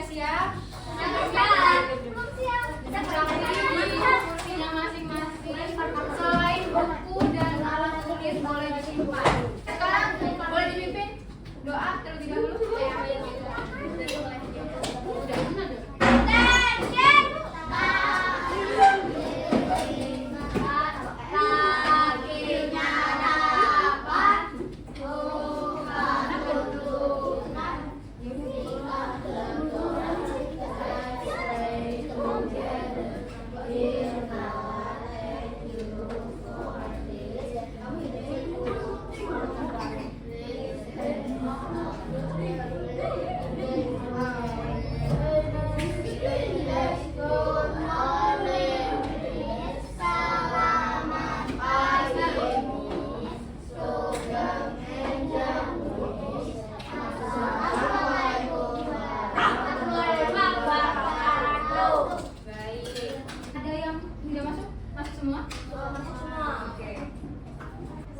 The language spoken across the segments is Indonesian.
siap? Kursinya masing-masing. Selain buku dan alat tulis boleh disimpan. Sekarang boleh dipimpin doa terlebih dahulu.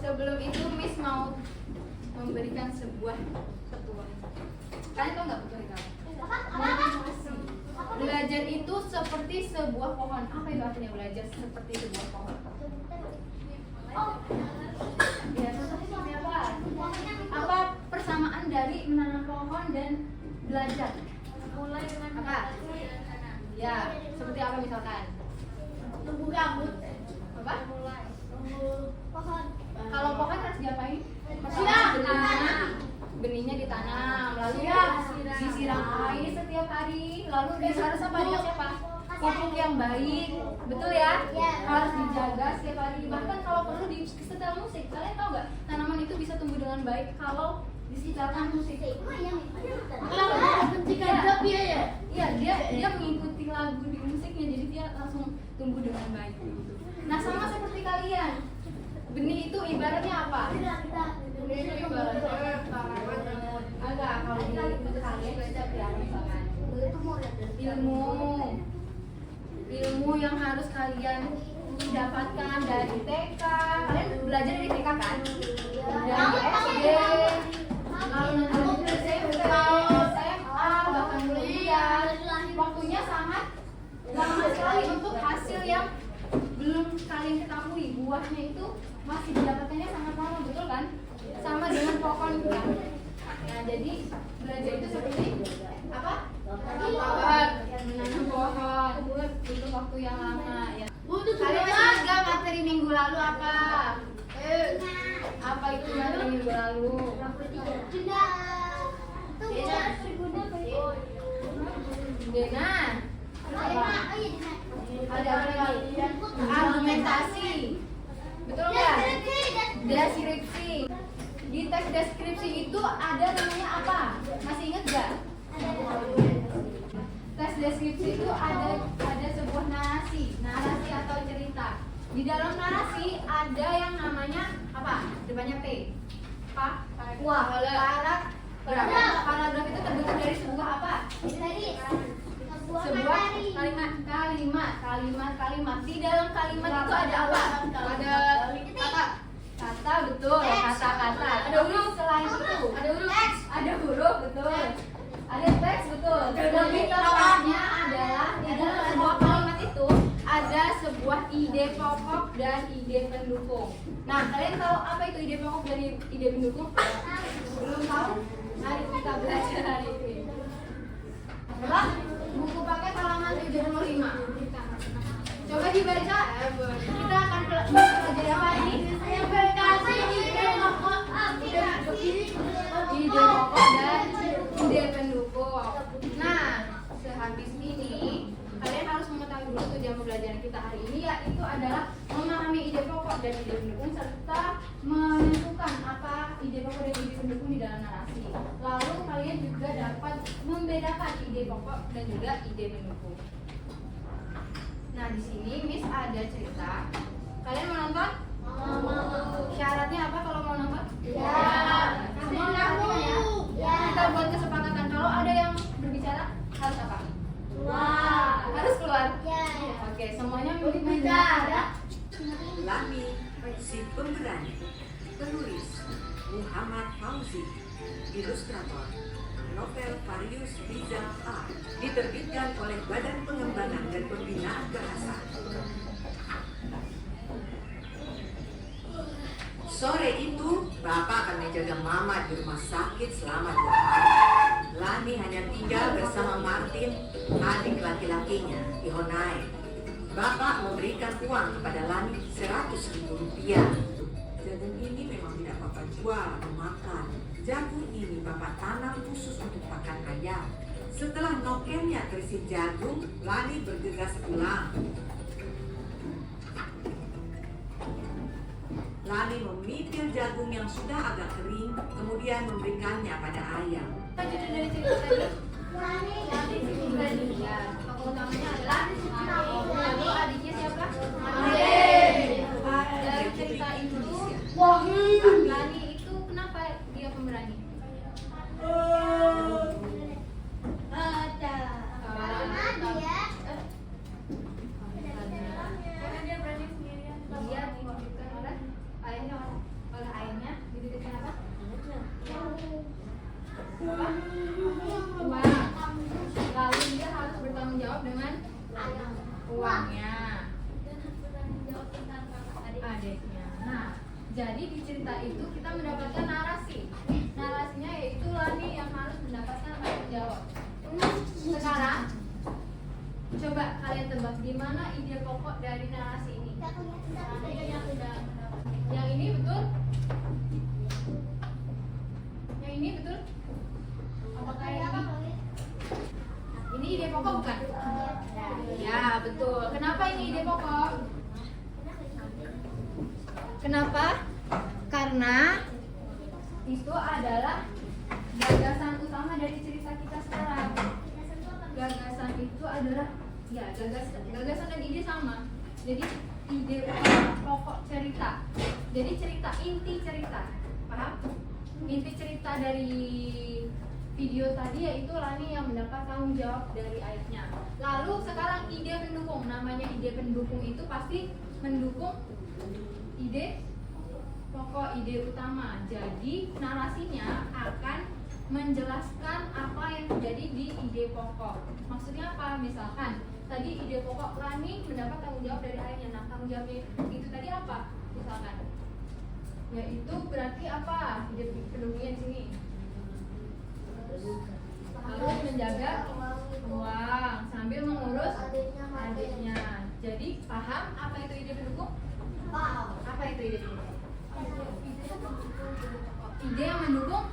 Sebelum itu Miss mau memberikan sebuah petuah. Kalian tahu nggak petuah itu apa? Belajar itu seperti sebuah pohon. Apa itu artinya belajar seperti sebuah pohon? Ya, seperti apa? Apa persamaan dari menanam pohon dan belajar? Mulai dengan apa? Ya, seperti apa misalkan? Tumbuh gambut. Apa? Tumbuh pohon. Kalau pohon harus diapain? Siram. Benihnya ditanam, lalu disiram air setiap hari, lalu dia harus apa? Dikasih apa? Pupuk yang baik, betul ya? Harus dijaga setiap hari. Bahkan kalau perlu di setel musik. Kalian tahu nggak? Tanaman itu bisa tumbuh dengan baik kalau disetelkan musik. Iya, dia mengikuti lagu di musiknya, jadi dia langsung tumbuh dengan baik. Nah, sama seperti kalian. Benih itu ibaratnya apa? Benih itu ibaratnya agak kalau di kalian baca ya misalkan ilmu yang harus kalian dapatkan dari TK. Kalian belajar dari TK kan? Dari SD, lalu nanti SMP, SMA, bahkan kuliah. Waktunya sangat lama sekali untuk hasil yang belum kalian ketahui. Buahnya itu masih didapatkannya sangat lama, betul kan? Sama dengan pohon kan? Nah, jadi belajar itu seperti apa? Menanam pohon butuh waktu yang lama ya. Kalian masih ingat materi minggu lalu apa? Apa itu materi minggu lalu? Dena. Ada apa lagi? Argumentasi. Betul nggak? Deskripsi. Di teks deskripsi itu ada namanya apa? Masih ingat nggak? Teks deskripsi itu ada sebuah narasi atau cerita. Di dalam narasi ada yang namanya apa? Depannya P. Paragraf itu terbentuk dari sebuah apa? Sebuah kalimat. Di dalam kalimat itu ada apa? Ada kata, betul. Kata-kata. Ada huruf selain itu. Ada huruf, betul. Ada teks, betul. Lebih tepatnya adalah di dalam sebuah kalimat itu ada sebuah ide pokok dan ide pendukung. Nah, kalian tahu apa itu ide pokok dan ide pendukung? Belum tahu? Mari kita belajar hari ini. Coba buku paket halaman 75. Coba dibaca. Kita akan belajar apa ini? Ide pokok dan ide pendukung. Nah, sehabis ini kalian harus mengetahui dulu tujuan pembelajaran kita hari ini, yaitu adalah memahami ide pokok dan ide pendukung serta menentukan apa ide pokok dan ide pendukung di dalam narasi. Lalu kalian juga dapat membedakan ide pokok dan juga ide pendukung. Nah, di sini Miss ada cerita. Kalian mau nonton? Syaratnya apa kalau mau nonton? Semua perhatikan ya. Kita buat kesepakatan kalau ada yang berbicara harus apa? Harus keluar. Oke, semuanya bicara. Lami, si pemberani, penulis Muhammad Fauzi, ilustrator novel Varius Rizal A. Diterbitkan oleh Badan Pengembangan dan Pembinaan Bahasa. Sore itu, Bapak akan menjaga Mama di rumah sakit selama 2 hari. Lani hanya tinggal bersama Martin, adik laki-lakinya, Ihonai. Bapak memberikan uang kepada Lani 100.000 rupiah. Jagung ini memang tidak Bapak jual atau makan. Jagung ini Bapak tanam khusus untuk pakan ayam. Setelah nokennya terisi jagung, Lani bergegas pulang. Lani memipil jagung yang sudah agak kering, kemudian memberikannya pada ayam. Lanjutan dari cerita tadi. Lani. Ya, tokoh utamanya adalah Lani. Lalu adiknya siapa? Dari cerita itu, Lani itu kenapa dia pemberani? Karena dia berani sendirian. Dia ditunjukkan oleh ayahnya dititipkan apa? Uang. Lalu dia harus bertanggung jawab dengan uangnya. Adiknya. Nah, jadi di cerita itu kita mendapatkan narasi. Narasinya yaitu Lani yang harus mendapatkan tanggung jawab. Sekarang coba kalian tebak gimana ide pokok dari narasi ini. Yang ini betul? Yang ini betul? Apakah yang ini? Ini ide pokok bukan? Ya, betul. Kenapa ini ide pokok? Kenapa? Karena itu adalah gagasan utama dari cerita kita sekarang. Gagasan itu adalah ya gagasan dan ide sama. Jadi ide pokok cerita. Jadi cerita, inti cerita. Paham? Inti cerita dari video tadi yaitu Lani yang mendapat tanggung jawab dari ayahnya. Lalu sekarang ide pendukung. Namanya ide pendukung itu pasti mendukung ide pokok, ide utama. Jadi narasinya akan menjelaskan apa yang terjadi di ide pokok. Maksudnya apa? Misalkan tadi ide pokok Lani mendapat tanggung jawab dari ayahnya. Nah, tanggung jawabnya itu tadi apa? Misalkan, yaitu berarti apa? Ide pendukungnya di sini harus menjaga uang sambil mengurus adiknya. Jadi paham apa itu ide pendukung? Apa itu ide pendukung? Ide yang mendukung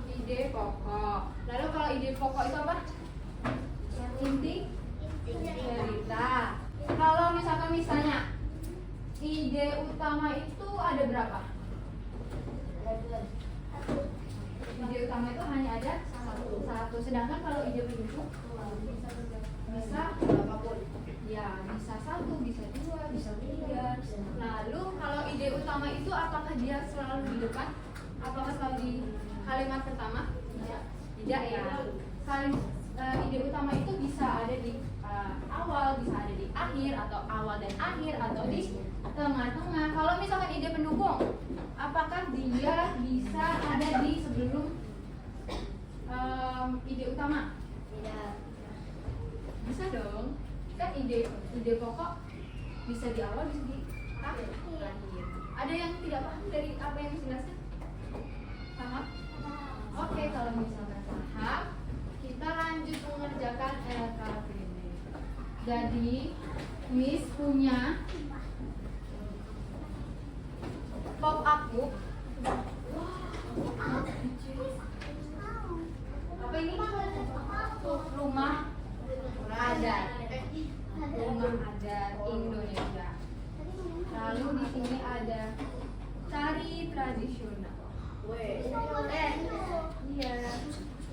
ide pokok. Lalu kalau ide pokok itu apa? Inti cerita. Kalau misalnya ide utama itu ada berapa? Ide utama itu hanya ada satu. Sedangkan kalau ide pendukung bisa berapapun. Ya, bisa 1, bisa 2, bisa 3. Lalu kalau ide utama itu apakah dia selalu di depan? Apakah selalu di kalimat pertama? Tidak ya. Ide utama itu bisa ada di awal, bisa ada di akhir, atau awal dan akhir, atau di tengah-tengah. Kalau misalkan ide pendukung, apakah dia bisa ada di sebelum ide utama? Tidak. Bisa dong. Kan ide pokok bisa di awal, bisa di akhir. Ada yang tidak paham dari apa yang dijelaskan? Paham? Oke, kalau misalkan paham, kita lanjut mengerjakan LKPD. Jadi, Miss punya pop aku. Apa ini? Rumah adat. Rumah adat Indonesia. Lalu di sini ada tari tradisional. Iya.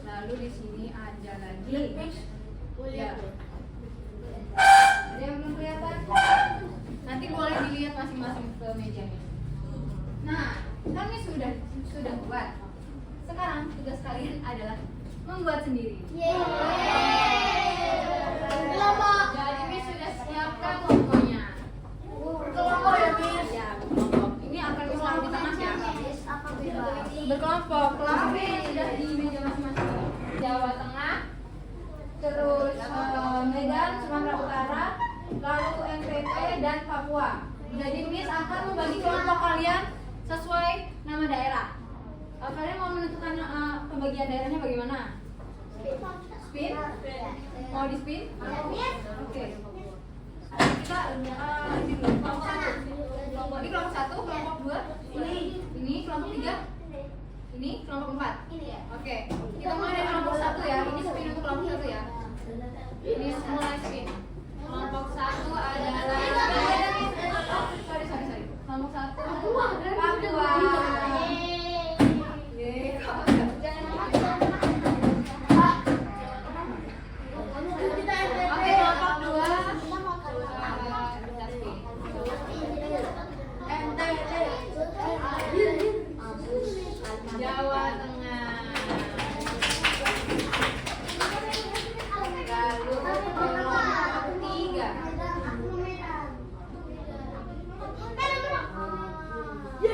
Lalu di sini ada lagi. Ya. Ada yang belum kelihatan? Nanti boleh dilihat masing-masing ke mejanya. Nah, kami sudah buat. Sekarang tugas kalian adalah membuat sendiri. Jadi Miss sudah siapkan logonya. Berkelompok ya Miss? Ya, berkelompok. Ini akan Miss taruh di tengah ya. Berkelompok. Kelas B sudah di meja masing-masing. akan membagi kelompok kalian sesuai nama daerah. Kalian mau menentukan pembagian daerahnya bagaimana? Spin? Mau di spin? Oke. Kita ini dulu. Kelompok 1. Ini kelompok 1, kelompok 2. Ini kelompok 3. Ini kelompok 4. Oke. Kita mulai dari kelompok 1 ya. Ini spin untuk kelompok 1 ya. Ini mulai spin. Kelompok 1 adalah sorry. Kelompok 1 Papua. Oke, kelompok 2 Jawa Tengah. Lalu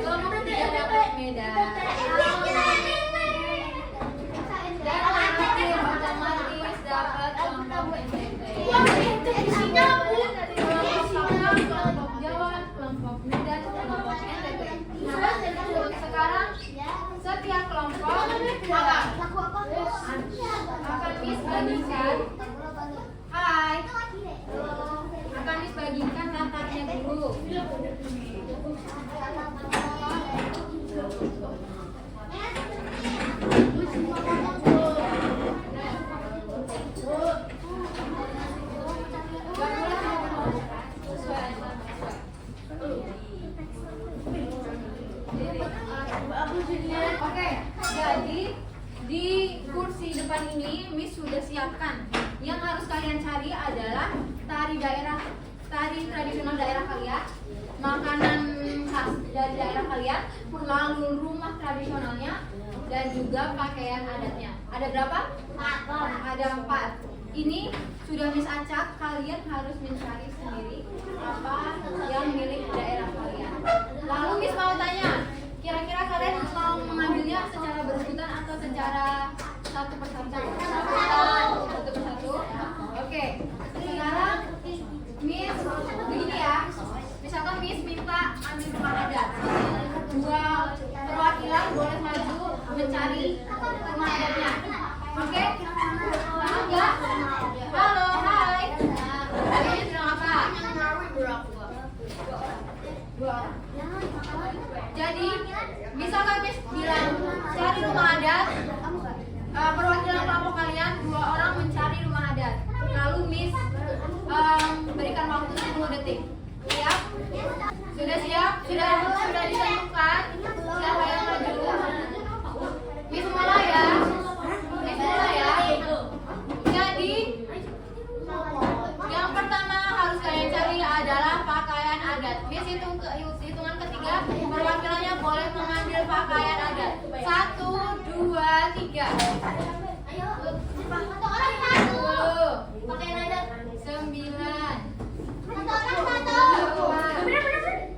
kelompok 3 dapat Medan. Dan terakhir otomatis dapat kelompok NTT. Kelompok Jawa, kelompok Medan, kelompok NTT. Sekarang setiap kelompok akan Miss bagikan. Hai. Akan Miss bagikan latarnya dulu. Oke, jadi di kursi depan ini Miss sudah siapkan. Yang harus kalian cari adalah tari tradisional daerah kalian, makanan khas dari daerah kalian, lalu rumah tradisionalnya, dan juga pakaian adatnya. Ada berapa? 4. Ada 4. Ini sudah Miss acak, kalian harus mencari sendiri apa yang milik daerah kalian. Lalu Miss mau tanya, kira-kira kalian mau mengambilnya secara berebutan atau secara satu persatu? Satu persatu. Oke. Sekarang Miss begini ya. Misalkan Miss minta ambil rumah adat. 2 perwakilan boleh maju mencari rumah adatnya. Oke? Paham nggak? Halo, hai. Ini sedang apa? 2 orang. Jadi, misalkan Miss bilang cari rumah adat, perwakilan kelompok kalian 2 orang mencari rumah adat. Lalu Miss berikan waktu 10 detik. Siap? Sudah siap? Sudah ditentukan siapa yang maju? Miss mulai ya. Miss mulai ya. Jadi, yang pertama harus kalian cari adalah pakaian adat. Miss hitungan ketiga, perwakilannya boleh mengambil pakaian adat. 1, 2, 3. Ayo, satu orang satu. 10, Pakaian adat. 9, Satu orang satu. Bener.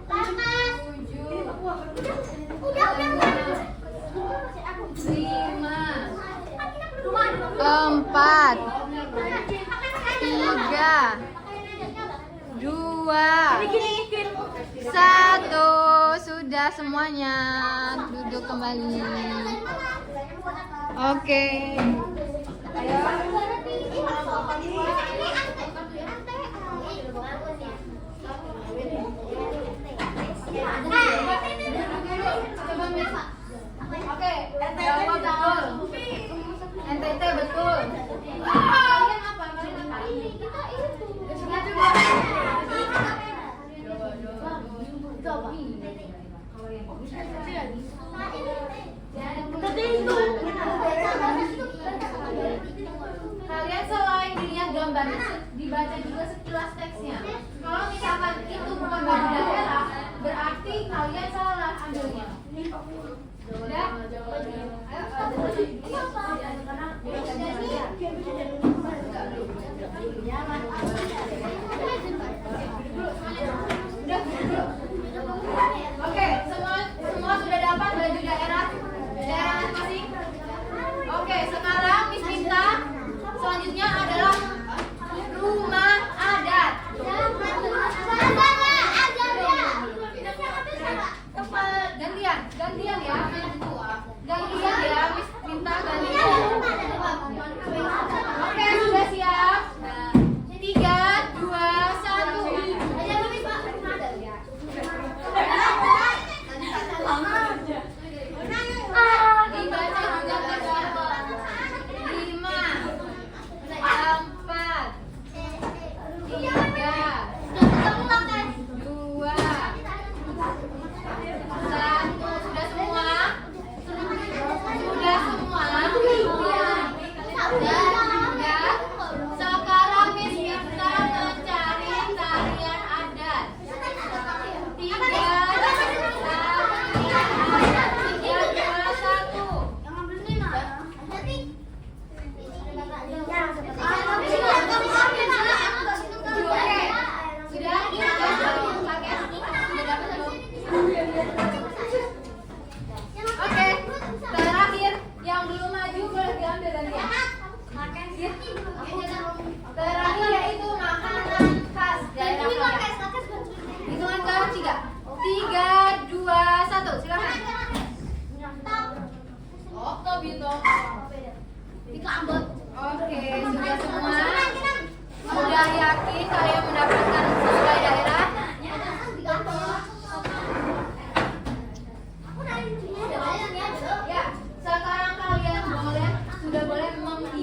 Lapas. 7, Udah. 5, Rumah. 4, 3, 2, 1. Sudah semuanya duduk kembali. Oke. Ayo. Coba Miss. Oke, Jawa betul. NTT betul. Kalian apa? Kalian selain dilihat gambarnya, dibaca juga sekilas teksnya. Kalau misalkan itu bukan baju daerah, berarti kalian salah ambilnya. Udah? Oke, semua sudah dapat baju daerah masing-masing. Oke, sekarang Miss minta selanjutnya adalah rumah adat.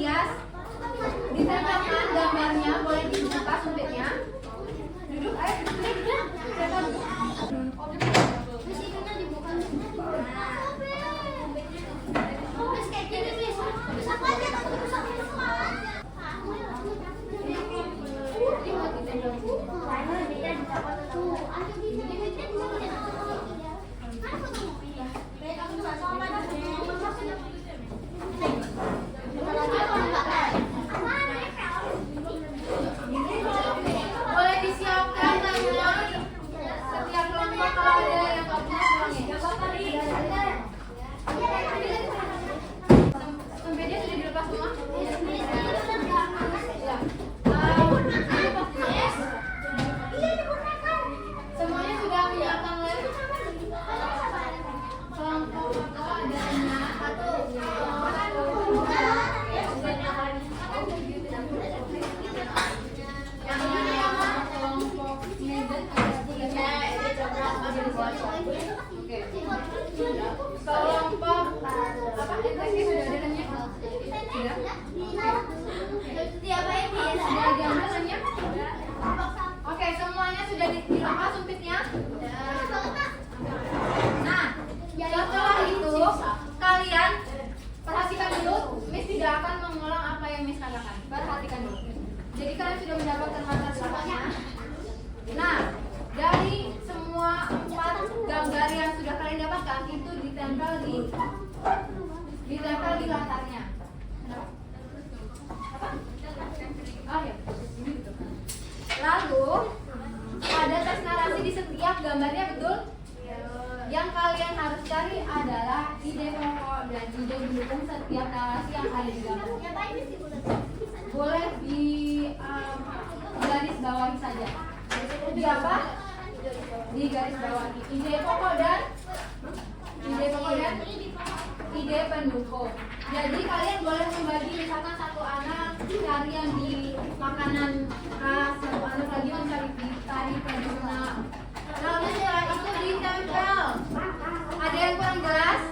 hias, ditempelkan gambarnya, boleh dibuka sumpitnya. Duduk, ayo duduk. Terus itunya dibuka. Terus kayak gini nih. Terus aku aja terus aku semua. Boleh disiapkan semua. Setiap kelompok kalau ada yang nggak punya pulangin. Sumpitnya sudah dilepas semua? Semuanya sudah menyiapkan lab. Kelompok adanya satu. Yang ini apa? Kelompok Medan ada tiga. Oke. Kelompok apa? NTC sudah ada namanya? Sudah. Sudah diambil namanya? Oke, semuanya sudah dilepas sumpitnya? Nah, setelah itu kalian perhatikan dulu. Miss tidak akan mengulang apa yang Miss katakan. Perhatikan dulu. Jadi kalian sudah mendapatkan materi. Nah, dari semua 4 gambar yang sudah kalian dapatkan itu ditempel di latarnya. Apa? Oh ya, ini betul. Lalu ada teks narasi di setiap gambarnya, betul? Yang kalian harus cari adalah ide pokok dan ide pendukung setiap narasi yang ada di gambar. Boleh di garis bawahi saja. Di apa? Di garis bawahi. Ide pokok dan ide pendukung. Jadi kalian boleh membagi, misalkan satu anak cari yang di makanan khas, satu anak lagi mencari di tari tradisional. Lalu setelah itu ditempel. Ada yang kurang jelas?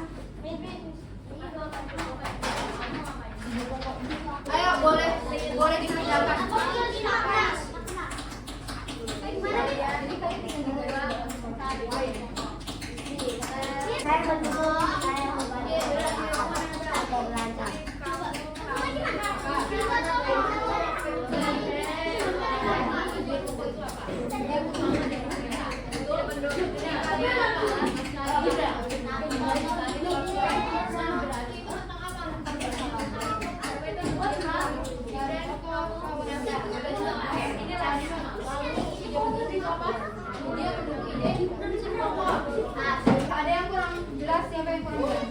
Ayo boleh dikerjakan. Jadi kalian tinggal Saya mendukung, saya Ada yang kurang jelas? Siapa yang kurang jelas?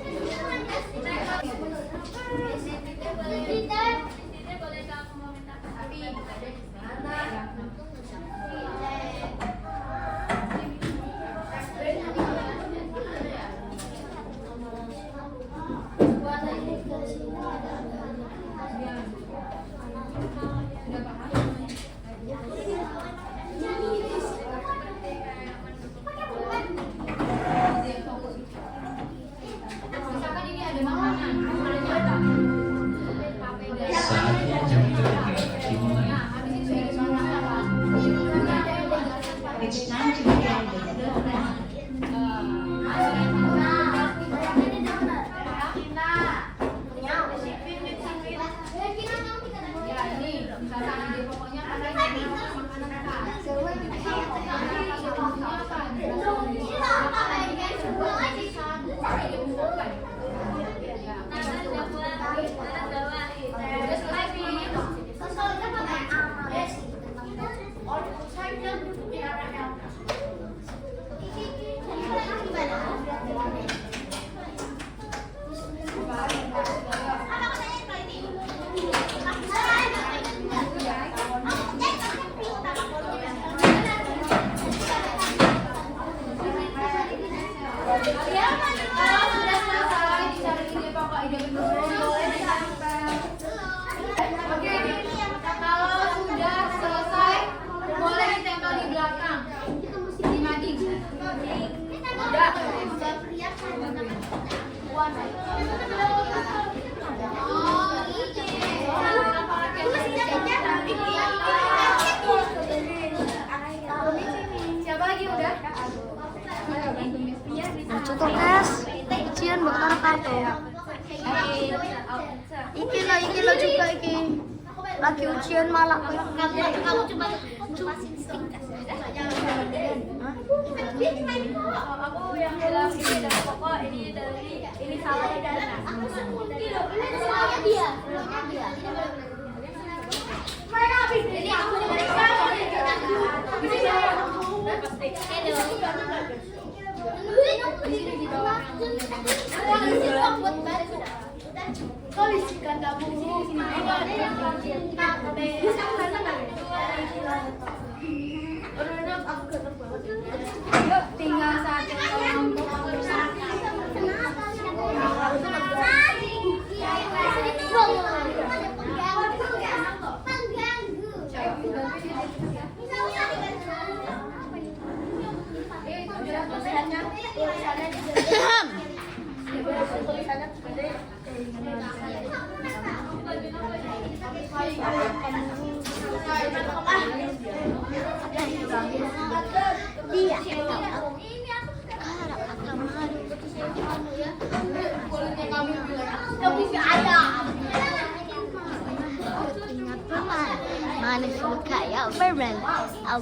Misalkan ini ada makanan, Saatnya jam 3 dimulai. nah habis itu ada makanan apa? tuh. Iki lo juga iki. Lagi ujian malah. Kamu coba lepasin stick. Aku yang bilang ini dari pokok ini salah dan benar. Ini salahnya dia. Jadi aku tinggal satu Dia. Manis muka ya permen,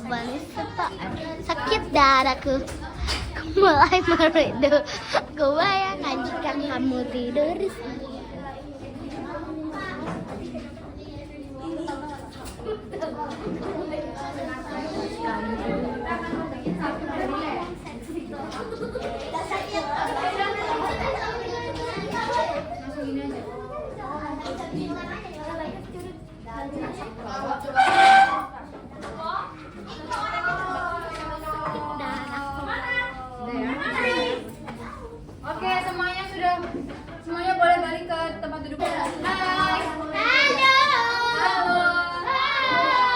manis sepaan, sakit dadaku. Mulai merindu, kebayangkan jika kamu tidur di sini. Oke, semuanya boleh balik ke tempat duduk. Hai. Halo. Halo.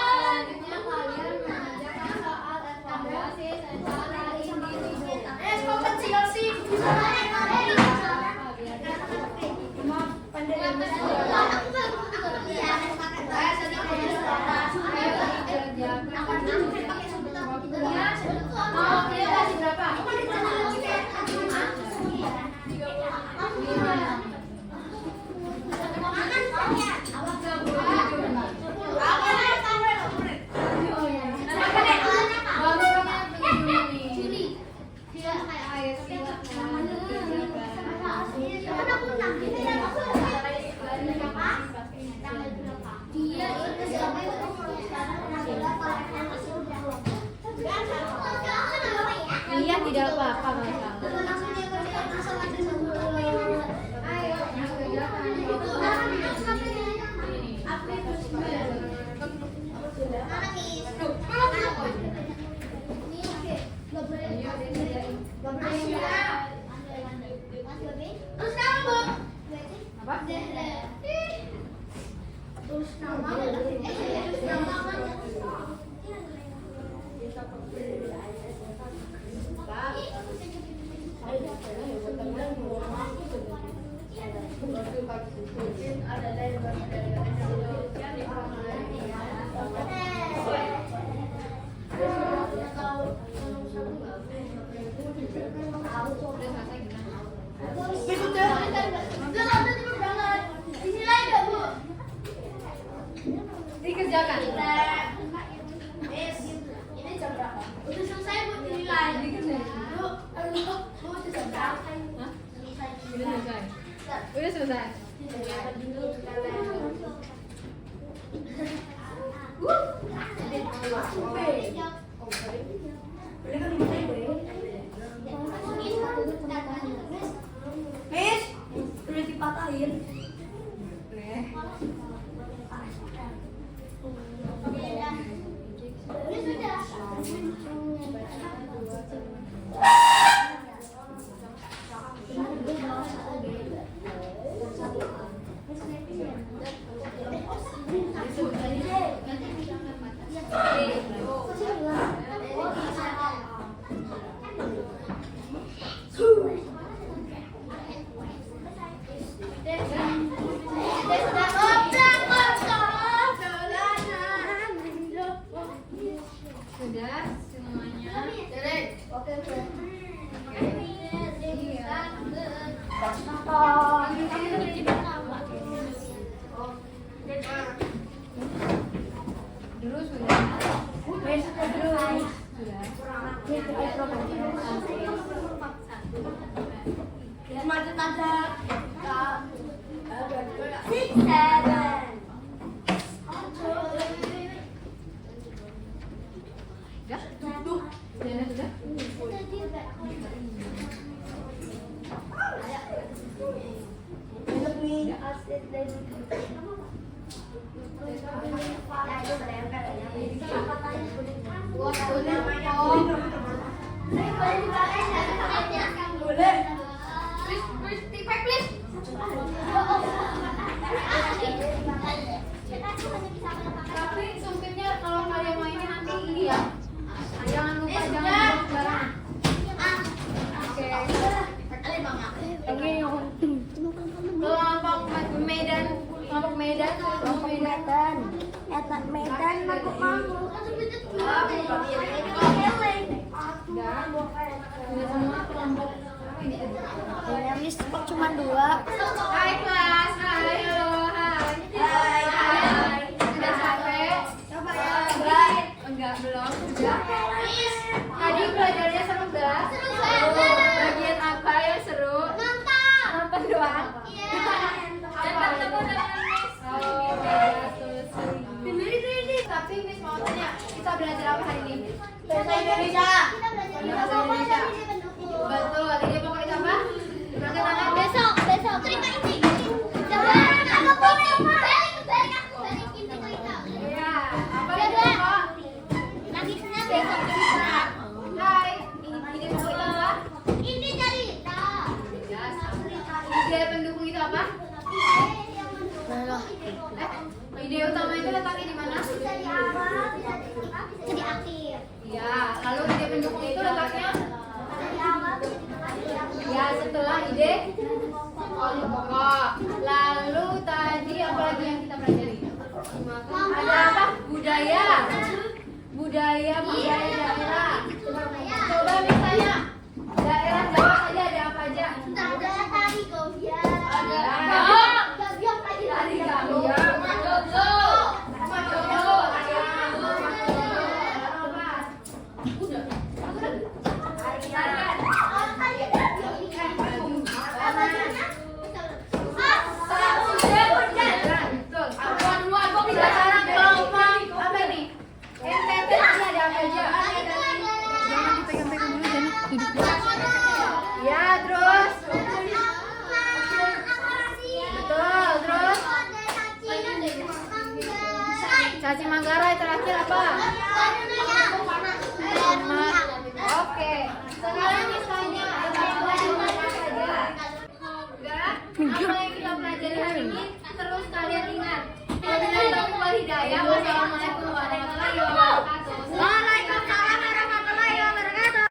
Selanjutnya kalian mengerjakan soal evaluasi secara individu. Kok kecil sih? Iya, tidak apa-apa, masalah. Terus kamu? Apa? Terus nama. Dikerjakan. Ini jam berapa? Udah selesai bu dinilai. Udah selesai. Miss, udah dipatahin. Sudah semuanya. Oke. Medan, kelompok Medan. Etnak Medan aku mau. Semua kelompok. Yang disebut cuma 2. Hai kelas, hai, halo, hai. Hai. Sudah capek? Coba ya. Enggak, belum. Sudah. Tadi belajarnya seru enggak? Bagian apa yang seru? Nonton doang. Dan bertemu dengan Miss. Oh, tapi Miss mau tanya, kita belajar apa hari ini? Bahasa Indonesia. Bahasa Indonesia. Betul. Ide pokok itu apa? Angkat tangan. Besok. Cerita ini. Coba aku balik aku balikin cerita. Iya. Apa ide pokok? Lanjutnya besok cerita. Hai. Ide pokok itu apa? Ini cerita. Ya, sama. Ide pendukung itu apa? Ide utama itu letaknya di mana? Jadi awal, jadi aktif. Iya. Lalu ide pendukung itu letaknya? Dari awal, Ya, setelah ide pokok. Lalu tadi apa lagi yang kita pelajari? Ada apa? Budaya daerah. Coba misalnya daerah Jawa saja ada apa aja? ada tari gobian. Ada Gobian tadi tari gambang, jojo, ya terus betul terus Caci Manggarai terakhir apa? Oke, sekarang misalnya apa saja. Semoga apa yang kita pelajari hari ini terus kalian ingat. Wabillahi taufiq wal hidayah. Wassalamualaikum warahmatullahi wabarakatuh.